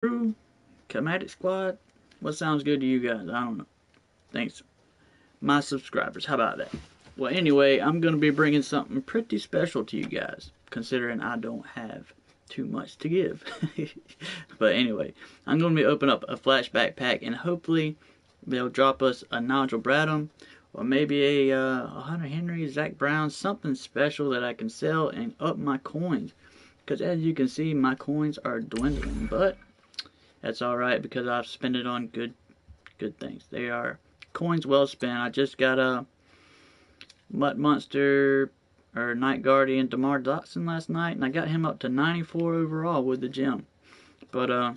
Crew, QAMatics squad. What sounds good to you guys? I don't know. Thanks, my subscribers. How about that? Well, anyway, I'm going to be bringing something pretty special to you guys, considering I don't have too much to give. But anyway, I'm going to be opening up a flashback pack, and hopefully they'll drop us a Nigel Bradham, or maybe a Hunter Henry, Zach Brown, something special that I can sell and up my coins. Because as you can see, my coins are dwindling, but that's alright because I've spent it on good things. They are coins well spent. I just got a MUT Monster or Night Guardian DeMar Dotson last night, and I got him up to 94 overall with the gem. But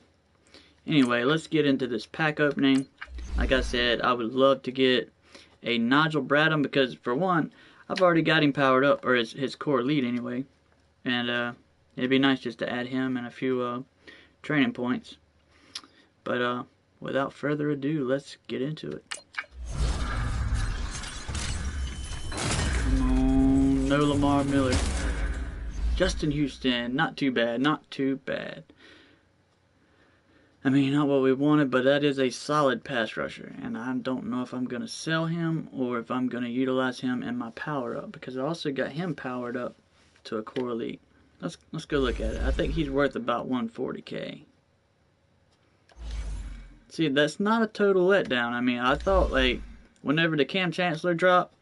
anyway, let's get into this pack opening. Like I said, I would love to get a Nigel Bradham because, for one, I've already got him powered up, or his core lead anyway. And it'd be nice just to add him and a few training points. But without further ado, let's get into it. Come on, no Lamar Miller. Justin Houston, not too bad, not too bad. I mean, not what we wanted, but that is a solid pass rusher. And I don't know if I'm going to sell him or if I'm going to utilize him in my power up, because I also got him powered up to a core elite. Let's go look at it. I think he's worth about 140k. See, that's not a total letdown. I mean, I thought, like, whenever the Cam Chancellor dropped,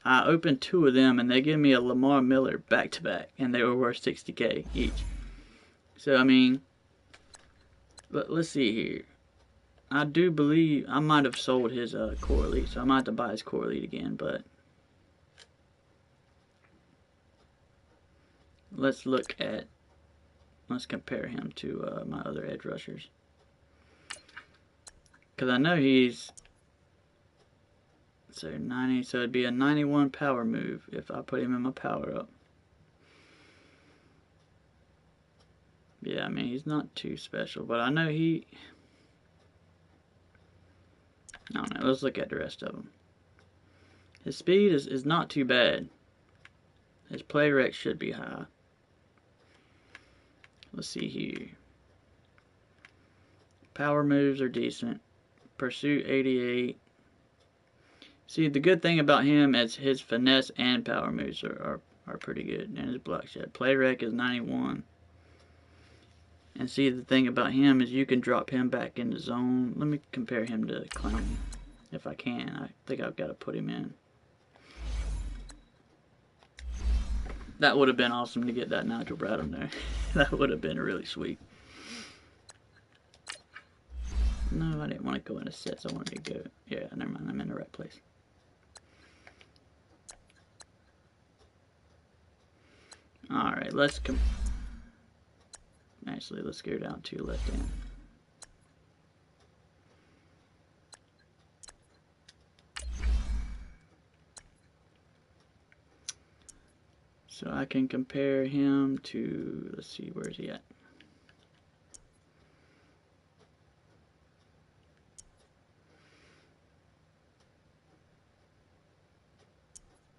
I opened 2 of them, and they gave me a Lamar Miller back-to-back, and they were worth 60k each. So, I mean, let's see here. I do believe I might have sold his core elite, so I might have to buy his core elite again, but let's compare him to my other edge rushers. Because I know he's, so 90, so it'd be a 91 power move if I put him in my power up. Yeah, I mean, he's not too special, but I know I don't know, let's look at the rest of them. His speed is not too bad. His play rec should be high. Let's see here. Power moves are decent. Pursuit 88. See, the good thing about him is his finesse and power moves are pretty good. And his block shed. Play rec is 91. And see, the thing about him is you can drop him back into zone. Let me compare him to Clown if I can. I think I've got to put him in. That would have been awesome to get that Nigel Bradham there. That would have been really sweet. No, I didn't want to go into sets. I wanted to go. Yeah, never mind. I'm in the right place. Alright, actually, let's go down to left hand. So I can compare him to, let's see, where's he at?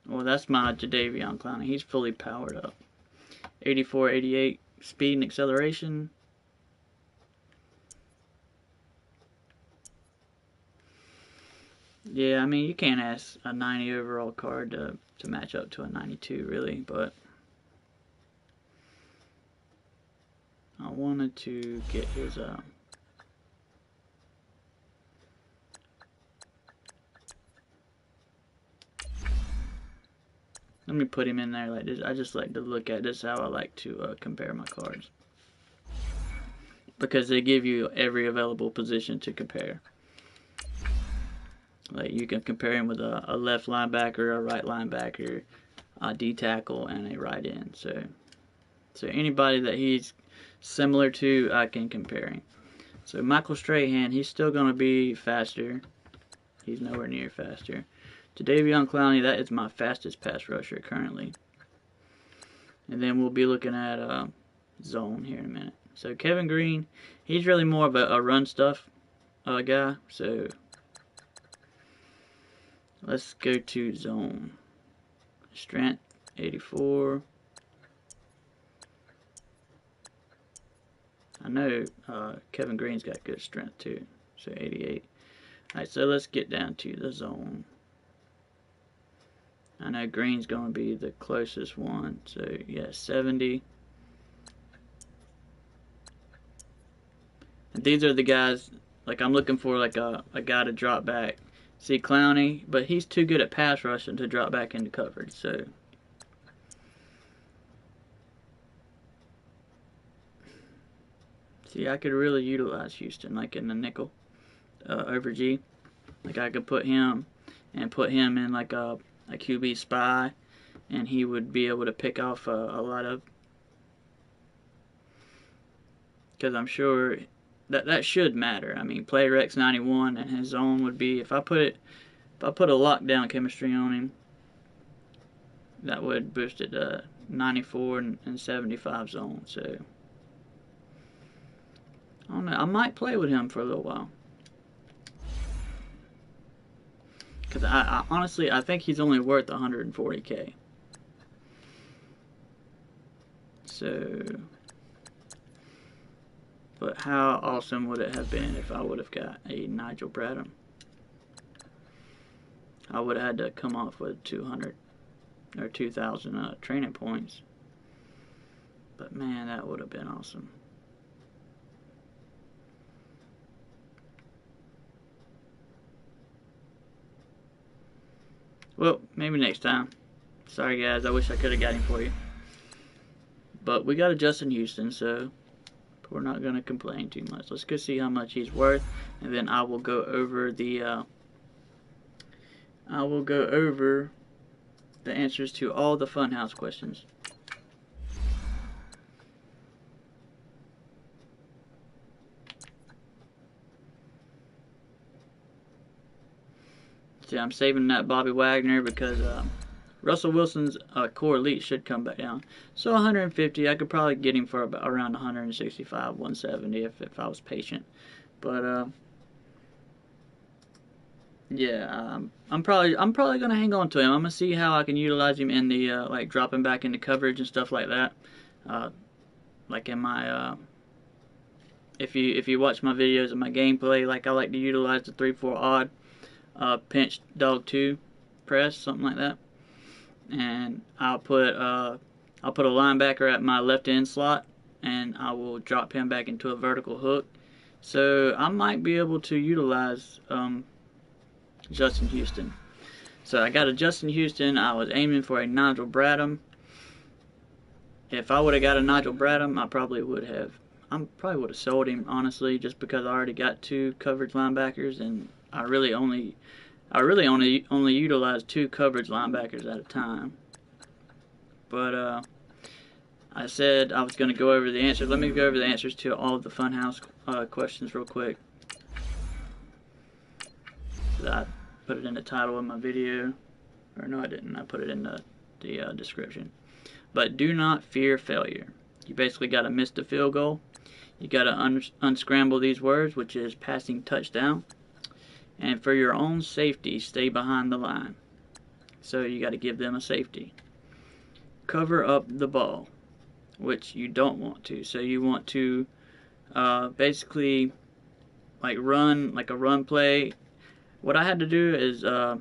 Well, that's my Jadeveon Clowney. He's fully powered up. 84, 88 speed and acceleration. Yeah, I mean, you can't ask a 90 overall card to match up to a 92, really, but I wanted to get his let me put him in there like this. I just like to look at this, how I like to compare my cards, because they give you every available position to compare. Like, you can compare him with a left linebacker, a right linebacker, a D tackle, and a right end. So anybody that he's similar to, I can compare him. So Michael Strahan, he's still going to be faster. He's nowhere near faster. Jadeveon Clowney, that is my fastest pass rusher currently. And then we'll be looking at zone here in a minute. So Kevin Green, he's really more of a run stuff guy. So let's go to zone. Strength 84. I know Kevin Green's got good strength too, so 88. Alright, so let's get down to the zone. I know Green's going to be the closest one, so yeah, 70. And these are the guys, like I'm looking for like a guy to drop back. See Clowney, but he's too good at pass rushing to drop back into coverage, so. See, I could really utilize Houston, like in the nickel over G. Like I could put him and put him in like a QB spy, and he would be able to pick off a lot of. Because I'm sure that should matter. I mean, play Rex 91 and his zone would be, if I put a lockdown chemistry on him, that would boost it to 94 and 75 zone. So I don't know. I might play with him for a little while. Because I honestly, I think he's only worth 140k. So, but how awesome would it have been if I would have got a Nigel Bradham? I would have had to come off with 200 or 2,000 training points. But man, that would have been awesome. Well, maybe next time. Sorry guys, I wish I could have got him for you. But we got a Justin Houston, so we're not going to complain too much. Let's go see how much he's worth, and then I will go over the answers to all the Funhouse questions. See, I'm saving that Bobby Wagner because Russell Wilson's core elite should come back down. So 150, I could probably get him for about around 165, 170 if I was patient. But yeah, I'm probably gonna hang on to him. I'm gonna see how I can utilize him in the like dropping back into coverage and stuff like that. Like in my if you watch my videos of my gameplay, like I like to utilize the 3-4 odd. Pinch dog 2 press, something like that, and I'll put a linebacker at my left end slot, and I will drop him back into a vertical hook. So I might be able to utilize Justin Houston. So I got a Justin Houston. I was aiming for a Nigel Bradham. If I would have got a Nigel Bradham, I probably would have sold him, honestly, just because I already got 2 coverage linebackers, and I really only utilize 2 coverage linebackers at a time. But I said I was going to go over the answers. Let me go over the answers to all of the Funhouse questions real quick. So I put it in the title of my video, or no, I didn't. I put it in the description. But do not fear failure. You basically got to miss the field goal. You got to unscramble these words, which is passing touchdown. And for your own safety, stay behind the line. So you got to give them a safety. Cover up the ball, which you don't want to. So you want to basically like run like a run play. What I had to do is I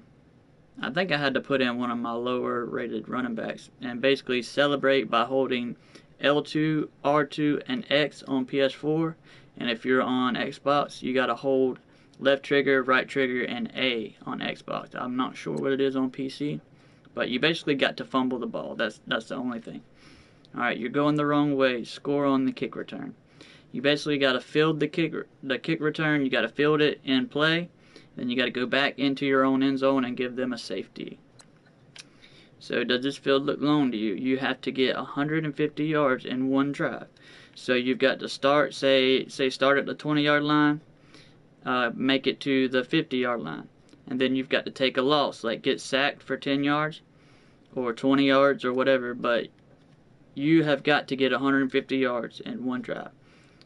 think I had to put in one of my lower rated running backs and basically celebrate by holding L2, R2, and X on PS4. And if you're on Xbox, you got to hold left trigger, right trigger, and A on Xbox. I'm not sure what it is on PC, but you basically got to fumble the ball. That's the only thing. Alright, you're going the wrong way. Score on the kick return. You basically got to field the kick return. You got to field it in play. Then you got to go back into your own end zone and give them a safety. So does this field look long to you? You have to get 150 yards in one drive. So you've got to start, say start at the 20-yard line. Make it to the 50-yard line, and then you've got to take a loss, like get sacked for 10 yards or 20 yards or whatever, but you have got to get 150 yards in one drive.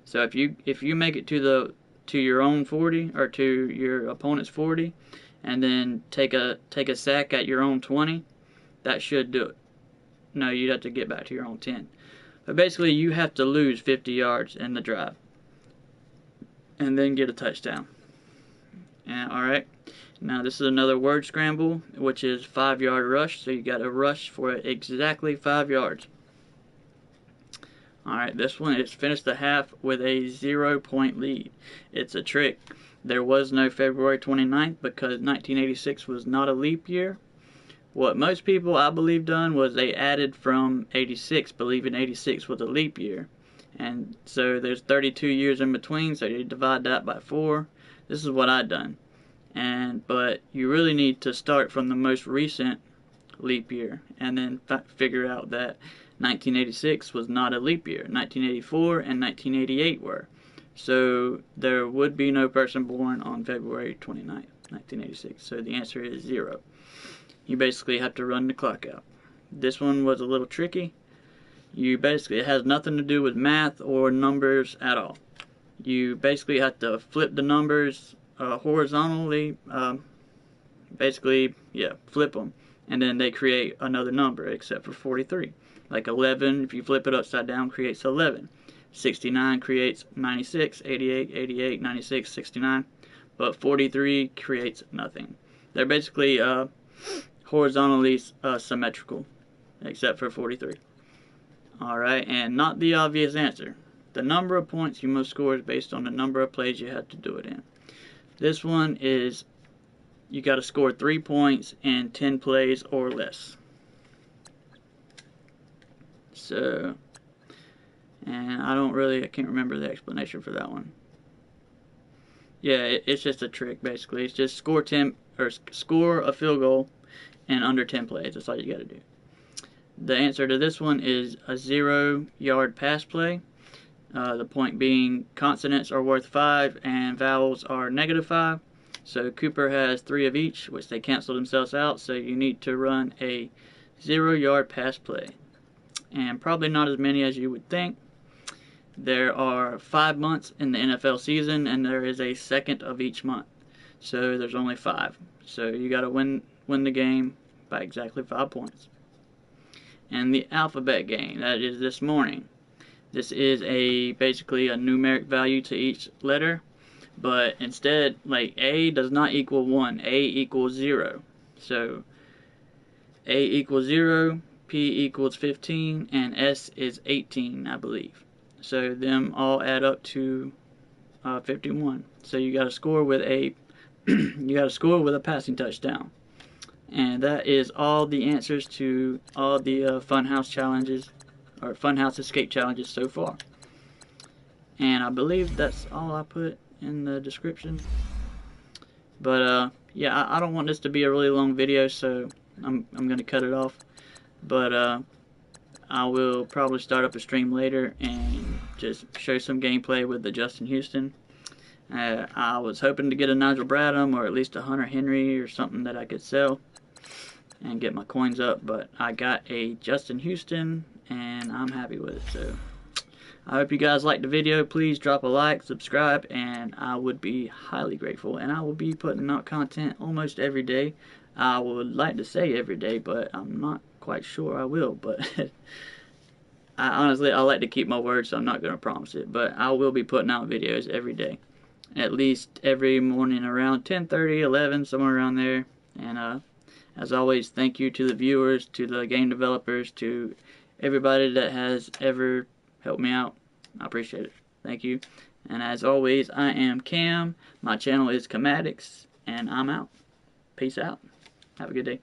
So if you make it to your own 40 or to your opponent's 40 and then take a sack at your own 20, that should do it. No, you'd have to get back to your own 10. But basically you have to lose 50 yards in the drive. and then get a touchdown. And alright, now this is another word scramble, which is 5-yard rush, so you got to rush for exactly 5 yards. Alright, this one is finish the half with a 0-point lead. It's a trick. There was no February 29th because 1986 was not a leap year. What most people, I believe, done was they added from 86, believing 86 was a leap year. And so there's 32 years in between, so you divide that by 4. This is what I done. But you really need to start from the most recent leap year and then figure out that 1986 was not a leap year. 1984 and 1988 were. So there would be no person born on February 29th, 1986. So the answer is 0. You basically have to run the clock out. This one was a little tricky. It has nothing to do with math or numbers at all. You basically have to flip the numbers horizontally, flip them, and then they create another number except for 43. Like 11, if you flip it upside down, creates 11. 69 creates 96, 88, 88, 96, 69, but 43 creates nothing. They're basically horizontally symmetrical, except for 43. Alright, and not the obvious answer. The number of points you must score is based on the number of plays you have to do it in. This one is, you got to score 3 points in 10 plays or less. So, and I can't remember the explanation for that one. Yeah, it's just a trick basically. It's just score a field goal in under 10 plays. That's all you got to do. The answer to this one is a 0-yard pass play. The point being consonants are worth 5 and vowels are -5. So Cooper has 3 of each, which they cancel themselves out. So you need to run a 0-yard pass play. And probably not as many as you would think. There are 5 months in the NFL season, and there is a second of each month. So there's only 5. So you got to win the game by exactly 5 points. And the alphabet game, that is this morning. This is basically a numeric value to each letter, but instead, like A does not equal 1, A equals 0. So A equals 0, P equals 15, and S is 18, I believe. So them all add up to 51. So you got to score with a passing touchdown. And that is all the answers to all the Funhouse challenges, or Funhouse escape challenges so far. And I believe that's all I put in the description. But yeah, I don't want this to be a really long video, so I'm going to cut it off. But I will probably start up a stream later and just show some gameplay with the Justin Houston. I was hoping to get a Nigel Bradham or at least a Hunter Henry or something that I could sell and get my coins up, but I got a Justin Houston and I'm happy with it. So I hope you guys liked the video. Please drop a like, subscribe, and I would be highly grateful. And I will be putting out content almost every day. I would like to say every day, but I'm not quite sure I will. But I like to keep my word, so I'm not going to promise it. But I will be putting out videos every day, at least every morning around 10:30, 11, somewhere around there. And as always, thank you to the viewers, to the game developers, to everybody that has ever helped me out. I appreciate it. Thank you. And as always, I am Cam. My channel is QAMatics, and I'm out. Peace out. Have a good day.